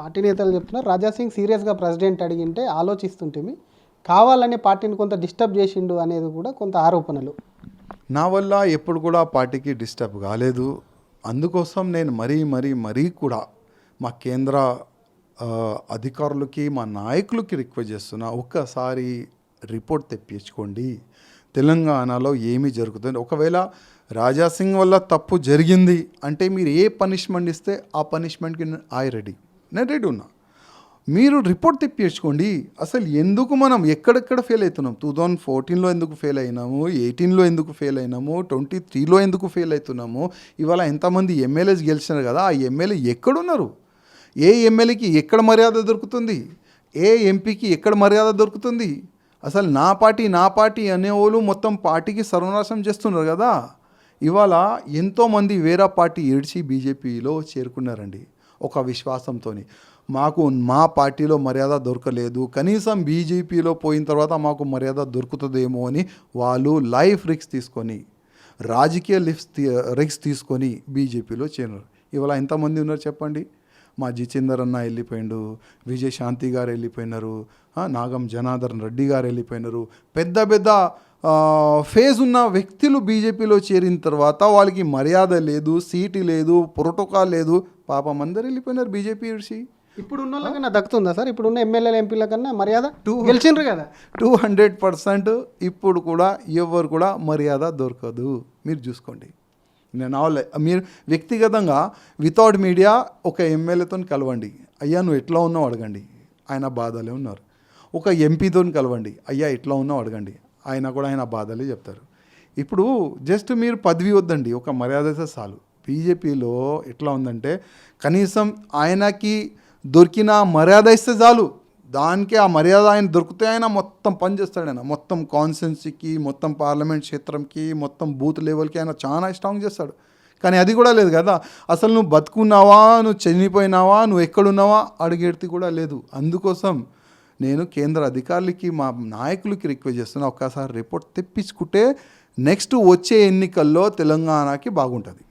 Party నేతలు చెప్తున్నారు రాజాసింగ్ సీరియస్గా ప్రెసిడెంట్ అడిగింటే ఆలోచిస్తుంటేమి కావాలని పార్టీని కొంత డిస్టర్బ్ చేసిండు అనేది కూడా కొంత ఆరోపణలు. నా వల్ల ఎప్పుడు కూడా పార్టీకి డిస్టర్బ్ కాలేదు. అందుకోసం నేను మరీ కూడా మా కేంద్ర అధికారులకి మా నాయకులకి రిక్వెస్ట్ చేస్తున్నా, ఒక్కసారి రిపోర్ట్ తెప్పించుకోండి తెలంగాణలో ఏమి జరుగుతుంది. ఒకవేళ రాజాసింగ్ వల్ల తప్పు జరిగింది అంటే మీరు ఏ పనిష్మెంట్ ఇస్తే ఆ పనిష్మెంట్కి నేను రెడీ ఉన్నా. మీరు రిపోర్ట్ తెప్పించుకోండి. అసలు ఎందుకు మనం ఎక్కడెక్కడ ఫెయిల్ అవుతున్నాం, 2014లో ఎందుకు ఫెయిల్ అయినాము, 18లో ఎందుకు ఫెయిల్ అయినాము, 23లో ఎందుకు ఫెయిల్ అవుతున్నాము, ఇవాళ ఎంతమంది ఎమ్మెల్యేస్ గెలిచినారు కదా, ఆ ఎమ్మెల్యే ఎక్కడున్నారు, ఏ ఎమ్మెల్యేకి ఎక్కడ మర్యాద దొరుకుతుంది, ఏ ఎంపీకి ఎక్కడ మర్యాద దొరుకుతుంది. అసలు నా పార్టీ అనేవాళ్ళు మొత్తం పార్టీకి సర్వనాశనం చేస్తున్నారు కదా. ఇవాళ ఎంతోమంది వేరే పార్టీ ఏడ్చి బీజేపీలో చేరుకున్నారండి ఒక విశ్వాసంతో. మాకు మా పార్టీలో మర్యాద దొరకలేదు, కనీసం బీజేపీలో పోయిన తర్వాత మాకు మర్యాద దొరుకుతుందేమో అని వాళ్ళు లైఫ్ రిస్క్ తీసుకొని, రాజకీయ రిస్క్ తీసుకొని బీజేపీలో చేరినారు. ఇవాళ ఎంతమంది ఉన్నారు చెప్పండి. మా జితేందర్ అన్న వెళ్ళిపోయిండు, విజయశాంతి గారు వెళ్ళిపోయినారు, నాగం జనార్దన్ రెడ్డి గారు వెళ్ళిపోయినారు. పెద్ద ఫేజ్ ఉన్న వ్యక్తులు బీజేపీలో చేరిన తర్వాత వాళ్ళకి మర్యాద లేదు, సీటు లేదు, ప్రోటోకాల్ లేదు. పాపం అందరు వెళ్ళిపోయినారు బీజేపీ విడిచి. ఇప్పుడు ఉన్న వాళ్ళకన్నా దక్కుతుందా సార్? ఇప్పుడున్న ఎమ్మెల్యేల ఎంపీల కన్నా మర్యాద గెలిచిండ్రు కదా 200%. ఇప్పుడు కూడా ఎవరు కూడా మర్యాద దొరకదు. మీరు చూసుకోండి. మీరు వ్యక్తిగతంగా వితౌట్ మీడియా ఒక ఎమ్మెల్యేతో కలవండి, అయ్యా నువ్వు ఎట్లా ఉన్నావు అడగండి, ఆయన బాధలే ఉన్నారు. ఒక ఎంపీతో కలవండి, అయ్యా ఎట్లా ఉన్నావు అడగండి, ఆయన కూడా ఆయన బాధలే చెప్తారు. ఇప్పుడు జస్ట్ మీరు పదవి వద్దండి, ఒక మర్యాద అయితే చాలు. బీజేపీలో ఎట్లా ఉందంటే కనీసం ఆయనకి దొరికిన మర్యాద ఇస్తే చాలు, దానికి ఆ మర్యాద ఆయన దొరికితే ఆయన మొత్తం పని చేస్తాడు. ఆయన మొత్తం కాన్స్టిట్యున్సీకి, మొత్తం పార్లమెంట్ క్షేత్రంకి, మొత్తం బూత్ లెవెల్కి ఆయన చాలా స్ట్రాంగ్ చేస్తాడు. కానీ అది కూడా లేదు కదా. అసలు నువ్వు బతుకున్నావా, నువ్వు చనిపోయినావా, నువ్వు ఎక్కడున్నావా అడిగేది కూడా లేదు. అందుకోసం నేను కేంద్ర అధికారులకి, మా నాయకులకి రిక్వెస్ట్ చేస్తున్నా, ఒక్కసారి రిపోర్ట్ తెప్పించుకుంటే నెక్స్ట్ వచ్చే ఎన్నికల్లో తెలంగాణకి బాగుంటుంది.